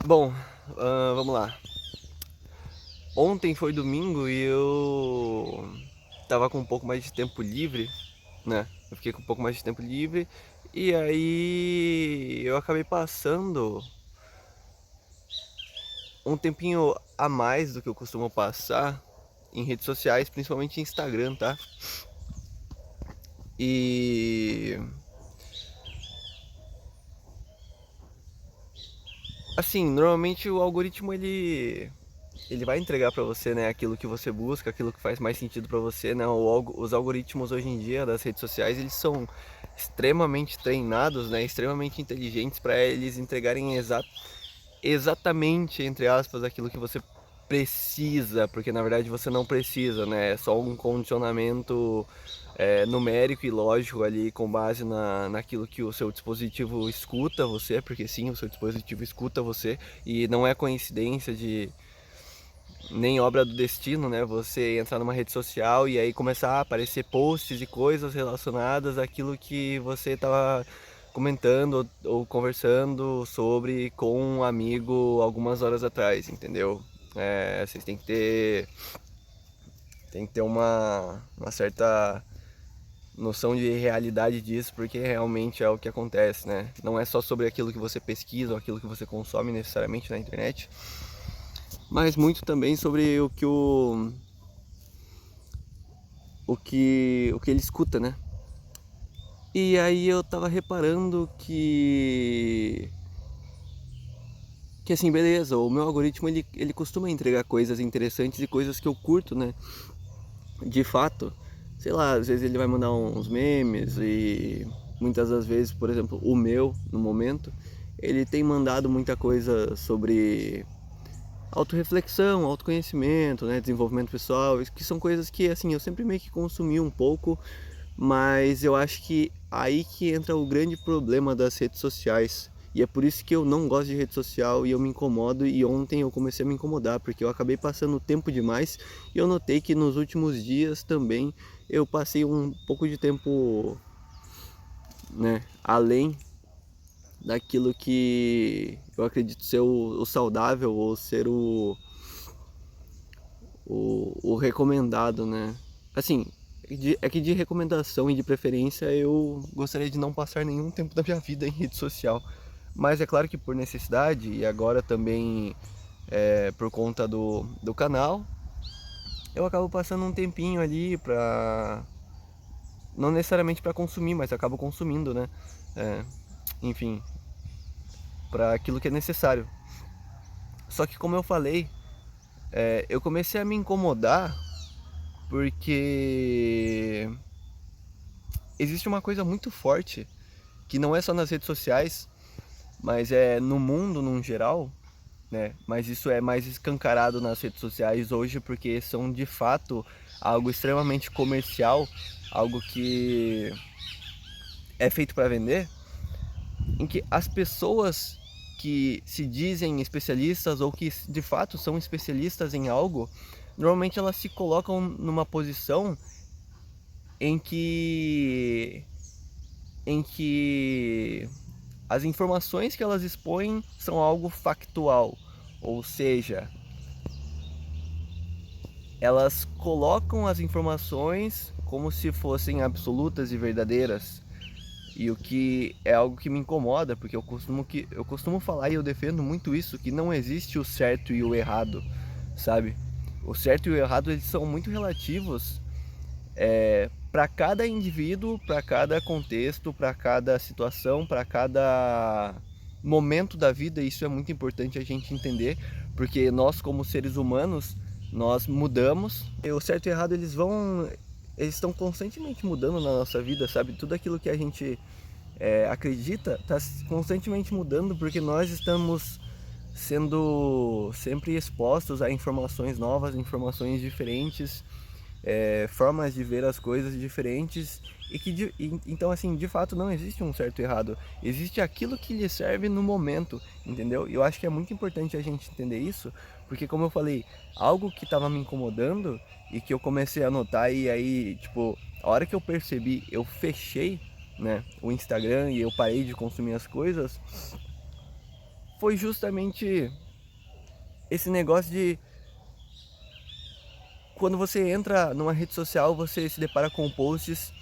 Bom, vamos lá. Ontem foi domingo e eu tava com um pouco mais de tempo livre, né? Eu fiquei com um pouco mais de tempo livre e aí eu acabei passando um tempinho a mais do que eu costumo passar em redes sociais, principalmente Instagram, tá? E assim, normalmente o algoritmo ele vai entregar pra você, né, aquilo que você busca, aquilo que faz mais sentido pra você, né? Os algoritmos hoje em dia das redes sociais, eles são extremamente treinados, né, extremamente inteligentes para eles entregarem exatamente, entre aspas, aquilo que você precisa, porque na verdade você não precisa, né? É só um condicionamento numérico e lógico ali com base naquilo que o seu dispositivo escuta você, porque sim, o seu dispositivo escuta você e não é coincidência de nem obra do destino, né? Você entrar numa rede social e aí começar a aparecer posts e coisas relacionadas àquilo que você estava comentando ou conversando sobre com um amigo algumas horas atrás, entendeu? Vocês têm que ter uma certa noção de realidade disso, porque realmente é o que acontece, né? Não é só sobre aquilo que você pesquisa ou aquilo que você consome necessariamente na internet, mas muito também sobre o que ele escuta, né? E aí eu tava reparando que assim, beleza, o meu algoritmo ele costuma entregar coisas interessantes e coisas que eu curto, né? De fato, sei lá, às vezes ele vai mandar uns memes e muitas das vezes, por exemplo, o meu, no momento, ele tem mandado muita coisa sobre autorreflexão, autoconhecimento, né, desenvolvimento pessoal, que são coisas que assim eu sempre meio que consumi um pouco, mas eu acho que aí que entra o grande problema das redes sociais. E é por isso que eu não gosto de rede social e eu me incomodo. E ontem eu comecei a me incomodar porque eu acabei passando tempo demais. E eu notei que nos últimos dias também eu passei um pouco de tempo, né, além daquilo que eu acredito ser o saudável ou ser o recomendado, né? Assim, é que de recomendação e de preferência eu gostaria de não passar nenhum tempo da minha vida em rede social. Mas é claro que por necessidade e agora também por conta do canal, eu acabo passando um tempinho ali pra. Não necessariamente pra consumir, mas acabo consumindo, né? É, enfim, pra aquilo que é necessário. Só que como eu falei, eu comecei a me incomodar porque existe uma coisa muito forte que não é só nas redes sociais, mas é no mundo num geral, né? Mas isso é mais escancarado nas redes sociais hoje porque são de fato algo extremamente comercial, algo que é feito para vender, em que as pessoas que se dizem especialistas ou que de fato são especialistas em algo, normalmente elas se colocam numa posição em que em que as informações que elas expõem são algo factual, ou seja, elas colocam as informações como se fossem absolutas e verdadeiras. E o que é algo que me incomoda, porque eu costumo falar e eu defendo muito isso, que não existe o certo e o errado, sabe? O certo e o errado eles são muito relativos para cada indivíduo, para cada contexto, para cada situação, para cada momento da vida. Isso é muito importante a gente entender, porque nós como seres humanos, nós mudamos. E o certo e o errado eles estão constantemente mudando na nossa vida, sabe? Tudo aquilo que a gente acredita está constantemente mudando porque nós estamos sendo sempre expostos a informações novas, informações diferentes, formas de ver as coisas diferentes então assim de fato não existe um certo e errado, existe aquilo que lhe serve no momento, entendeu? E eu acho que é muito importante a gente entender isso, porque como eu falei, algo que estava me incomodando e que eu comecei a notar e aí tipo a hora que eu percebi eu fechei, né, o Instagram e eu parei de consumir as coisas, foi justamente esse negócio de quando você entra numa rede social, você se depara com posts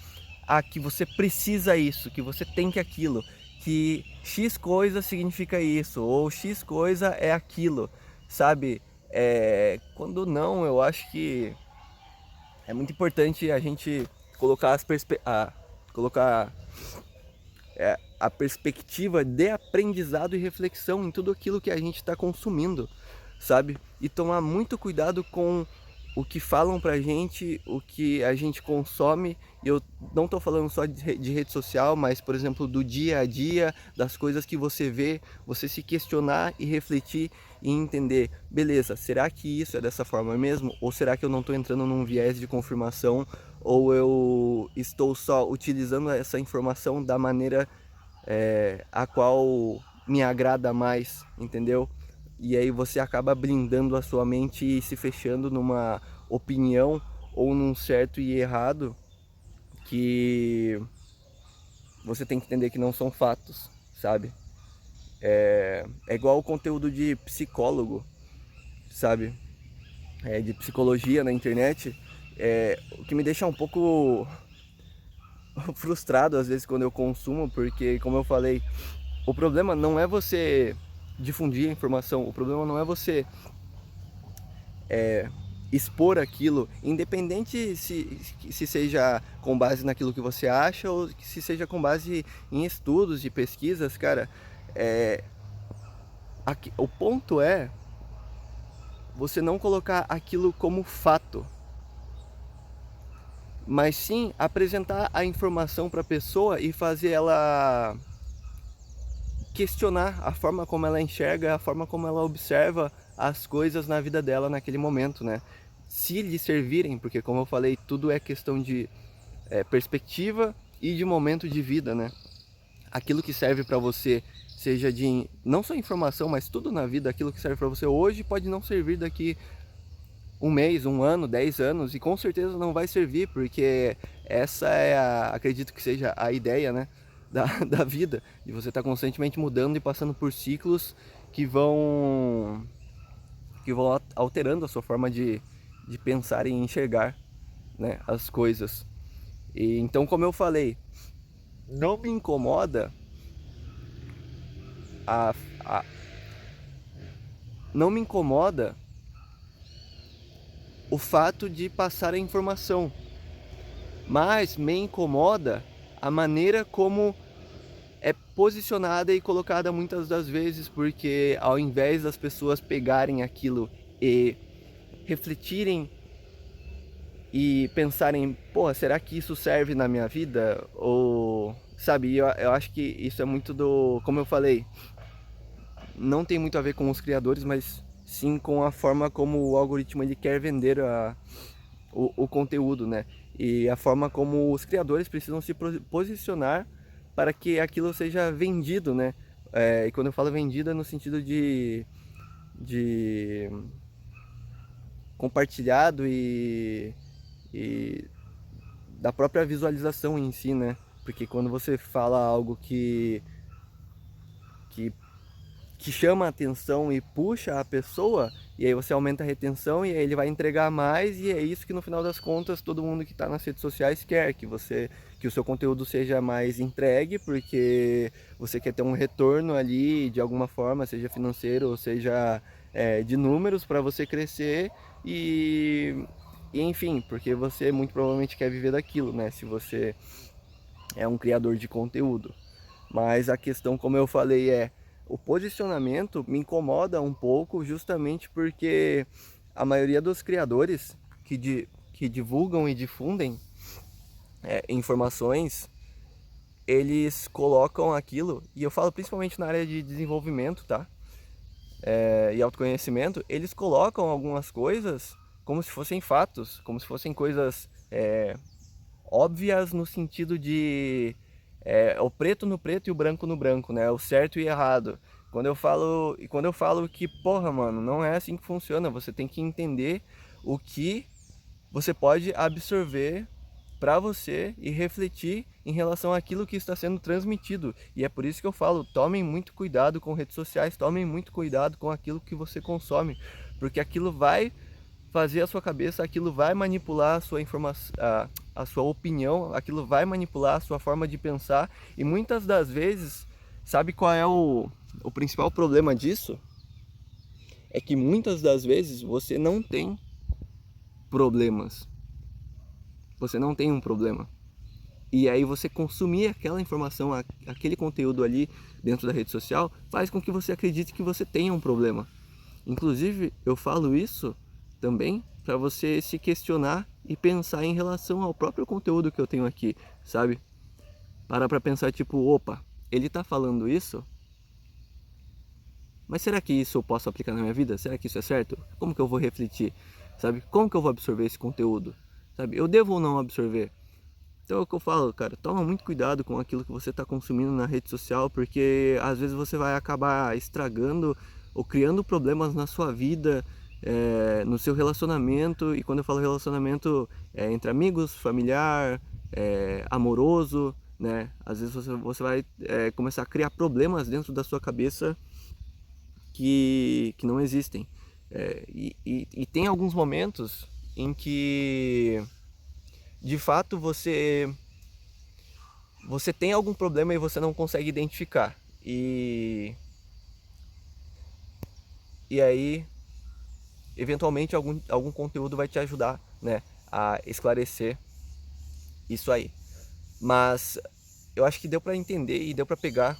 que você precisa isso, que você tem que aquilo, que X coisa significa isso, ou X coisa é aquilo, sabe? Quando não, eu acho que é muito importante a gente colocar colocar a perspectiva de aprendizado e reflexão em tudo aquilo que a gente está consumindo, sabe? E tomar muito cuidado com o que falam pra gente, o que a gente consome. E eu não tô falando só de rede social, mas, por exemplo, do dia a dia, das coisas que você vê, você se questionar e refletir e entender, beleza, será que isso é dessa forma mesmo? Ou será que eu não tô entrando num viés de confirmação? Ou eu estou só utilizando essa informação da maneira a qual me agrada mais, entendeu? E aí você acaba blindando a sua mente e se fechando numa opinião ou num certo e errado que você tem que entender que não são fatos, sabe? É igual o conteúdo de psicólogo, sabe? De psicologia na internet. O que me deixa um pouco frustrado às vezes quando eu consumo, porque, como eu falei, o problema não é você difundir a informação, o problema não é você expor aquilo, independente se seja com base naquilo que você acha ou se seja com base em estudos e pesquisas, cara. O ponto é você não colocar aquilo como fato, mas sim apresentar a informação para a pessoa e fazer ela questionar a forma como ela enxerga, a forma como ela observa as coisas na vida dela naquele momento, né? Se lhe servirem, porque como eu falei, tudo é questão de perspectiva e de momento de vida, né? Aquilo que serve para você, seja de não só informação, mas tudo na vida, aquilo que serve para você hoje pode não servir daqui um mês, um ano, 10 anos, e com certeza não vai servir, porque essa acredito que seja a ideia, né, da vida, de você estar constantemente mudando e passando por ciclos que vão alterando a sua forma de pensar e enxergar, né, as coisas. E então, como eu falei, não me incomoda a, a não me incomoda o fato de passar a informação, mas me incomoda a maneira como é posicionada e colocada muitas das vezes, porque ao invés das pessoas pegarem aquilo e refletirem e pensarem, pô, será que isso serve na minha vida? Ou, sabe, eu acho que isso é muito como eu falei, não tem muito a ver com os criadores, mas sim com a forma como o algoritmo ele quer vender o conteúdo, né? E a forma como os criadores precisam se posicionar para que aquilo seja vendido, né? E quando eu falo vendido é no sentido de compartilhado e da própria visualização em si, né? Porque quando você fala algo que que chama a atenção e puxa a pessoa, e aí você aumenta a retenção e aí ele vai entregar mais, e é isso que no final das contas todo mundo que está nas redes sociais quer, que o seu conteúdo seja mais entregue, porque você quer ter um retorno ali de alguma forma, seja financeiro ou seja de números para você crescer e enfim, porque você muito provavelmente quer viver daquilo, né? Se você é um criador de conteúdo. Mas a questão, como eu falei, o posicionamento me incomoda um pouco justamente porque a maioria dos criadores que divulgam e difundem informações, eles colocam aquilo, e eu falo principalmente na área de desenvolvimento, tá? E autoconhecimento, eles colocam algumas coisas como se fossem fatos, como se fossem coisas óbvias no sentido de o preto no preto e o branco no branco, né? O certo e errado. Quando eu falo que, porra, mano, não é assim que funciona. Você tem que entender o que você pode absorver para você e refletir em relação àquilo que está sendo transmitido. E é por isso que eu falo, tomem muito cuidado com redes sociais, tomem muito cuidado com aquilo que você consome, porque aquilo vai fazer a sua cabeça, aquilo vai manipular a sua informação, a sua opinião, aquilo vai manipular a sua forma de pensar. E muitas das vezes, sabe qual é o principal problema disso? É que muitas das vezes você não tem problemas. Você não tem um problema. E aí você consumir aquela informação, aquele conteúdo ali dentro da rede social, faz com que você acredite que você tenha um problema. Inclusive, eu falo isso também para você se questionar e pensar em relação ao próprio conteúdo que eu tenho aqui, sabe? Para pensar tipo, opa, ele tá falando isso? Mas será que isso eu posso aplicar na minha vida? Será que isso é certo? Como que eu vou refletir? Sabe? Como que eu vou absorver esse conteúdo? Sabe? Eu devo ou não absorver? Então é o que eu falo, cara, toma muito cuidado com aquilo que você está consumindo na rede social, porque às vezes você vai acabar estragando ou criando problemas na sua vida, no seu relacionamento. E quando eu falo relacionamento, é entre amigos, familiar, amoroso, né? Às vezes você vai começar a criar problemas dentro da sua cabeça que não existem. E tem alguns momentos em que de fato você tem algum problema e você não consegue identificar. E aí, eventualmente, algum conteúdo vai te ajudar, né, a esclarecer isso aí. Mas eu acho que deu para entender e deu para pegar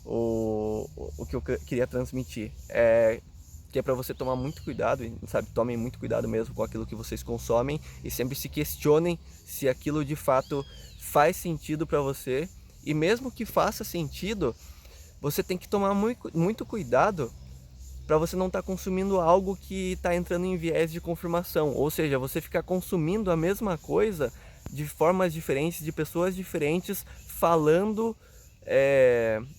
o que eu queria transmitir. Que é para você tomar muito cuidado, sabe? Tomem muito cuidado mesmo com aquilo que vocês consomem e sempre se questionem se aquilo de fato faz sentido para você. E mesmo que faça sentido, você tem que tomar muito cuidado para você não estar consumindo algo que está entrando em viés de confirmação. Ou seja, você ficar consumindo a mesma coisa de formas diferentes, de pessoas diferentes, falando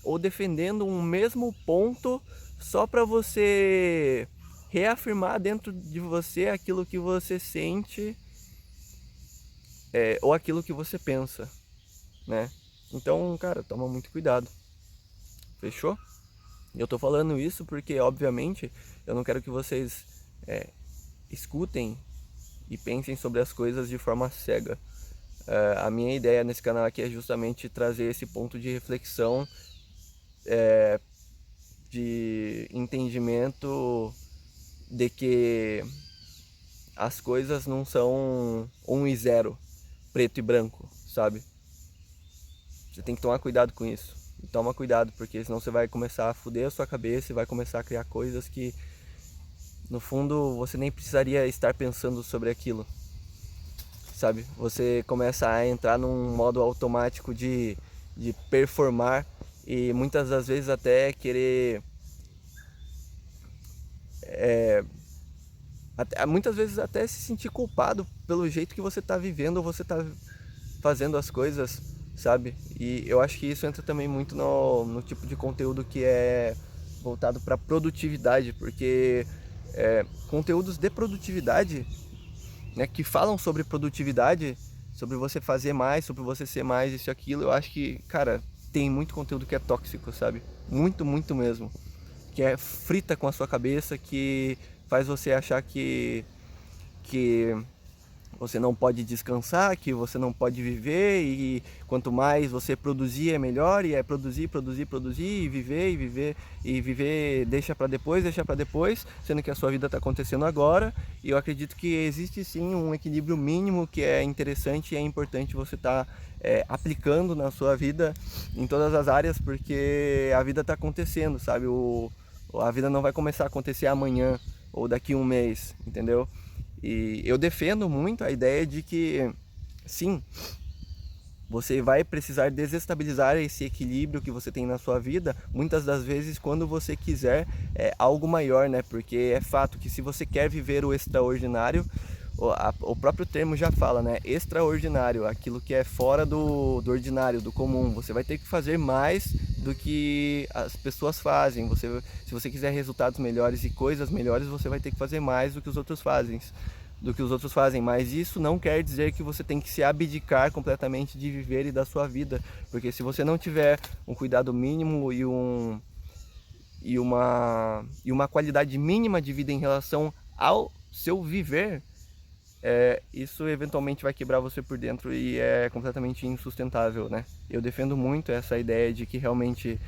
ou defendendo um mesmo ponto só para você reafirmar dentro de você aquilo que você sente ou aquilo que você pensa, né? Então, cara, toma muito cuidado. Fechou? Eu tô falando isso porque, obviamente, eu não quero que vocês escutem e pensem sobre as coisas de forma cega. A minha ideia nesse canal aqui é justamente trazer esse ponto de reflexão, de entendimento de que as coisas não são 1 e 0, preto e branco, sabe? Você tem que tomar cuidado com isso. E toma cuidado, porque senão você vai começar a foder a sua cabeça e vai começar a criar coisas que, no fundo, você nem precisaria estar pensando sobre aquilo, sabe? Você começa a entrar num modo automático de performar e muitas das vezes até querer muitas vezes até se sentir culpado pelo jeito que você está vivendo ou você está fazendo as coisas, sabe? E eu acho que isso entra também muito no tipo de conteúdo que é voltado para produtividade, porque conteúdos de produtividade, né, que falam sobre produtividade, sobre você fazer mais, sobre você ser mais, isso e aquilo, eu acho que, cara, tem muito conteúdo que é tóxico, sabe? Muito, muito mesmo. Que é frita com a sua cabeça, que faz você achar que você não pode descansar, que você não pode viver, e quanto mais você produzir é melhor, e é produzir, e viver deixa para depois, sendo que a sua vida está acontecendo agora. E eu acredito que existe sim um equilíbrio mínimo que é interessante e é importante você estar aplicando na sua vida em todas as áreas, porque a vida está acontecendo, sabe? A vida não vai começar a acontecer amanhã ou daqui a um mês, entendeu? E eu defendo muito a ideia de que, sim, você vai precisar desestabilizar esse equilíbrio que você tem na sua vida, muitas das vezes quando você quiser algo maior, né? Porque é fato que se você quer viver o extraordinário, o próprio termo já fala, né? Extraordinário, aquilo que é fora do ordinário, do comum. Você vai ter que fazer mais do que as pessoas fazem. Se você quiser resultados melhores e coisas melhores, você vai ter que fazer mais do que os outros fazem. do que os outros fazem, mas isso não quer dizer que você tem que se abdicar completamente de viver e da sua vida, porque se você não tiver um cuidado mínimo e uma qualidade mínima de vida em relação ao seu viver, isso eventualmente vai quebrar você por dentro e é completamente insustentável, né? Eu defendo muito essa ideia de que realmente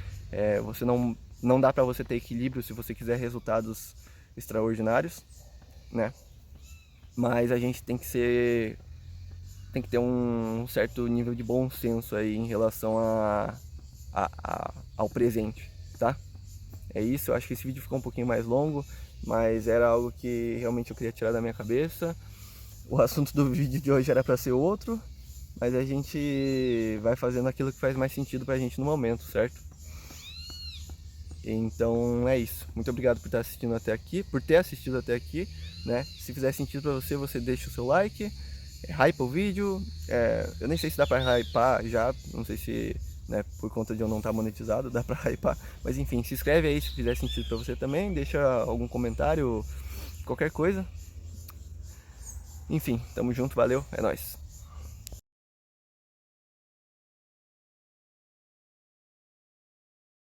você não dá para você ter equilíbrio se você quiser resultados extraordinários, né? Mas a gente tem que ter um certo nível de bom senso aí em relação ao presente, tá? É isso, eu acho que esse vídeo ficou um pouquinho mais longo, mas era algo que realmente eu queria tirar da minha cabeça. O assunto do vídeo de hoje era para ser outro, mas a gente vai fazendo aquilo que faz mais sentido pra gente no momento, certo? Então é isso. Muito obrigado por estar assistindo até aqui, por ter assistido até aqui, né? Se fizer sentido para você, você deixa o seu like, hypa o vídeo. Eu nem sei se dá para hypar já, não sei se, né, por conta de eu não estar monetizado, dá para hypar. Mas enfim, se inscreve aí se fizer sentido para você também, deixa algum comentário, qualquer coisa. Enfim, tamo junto, valeu, é nóis.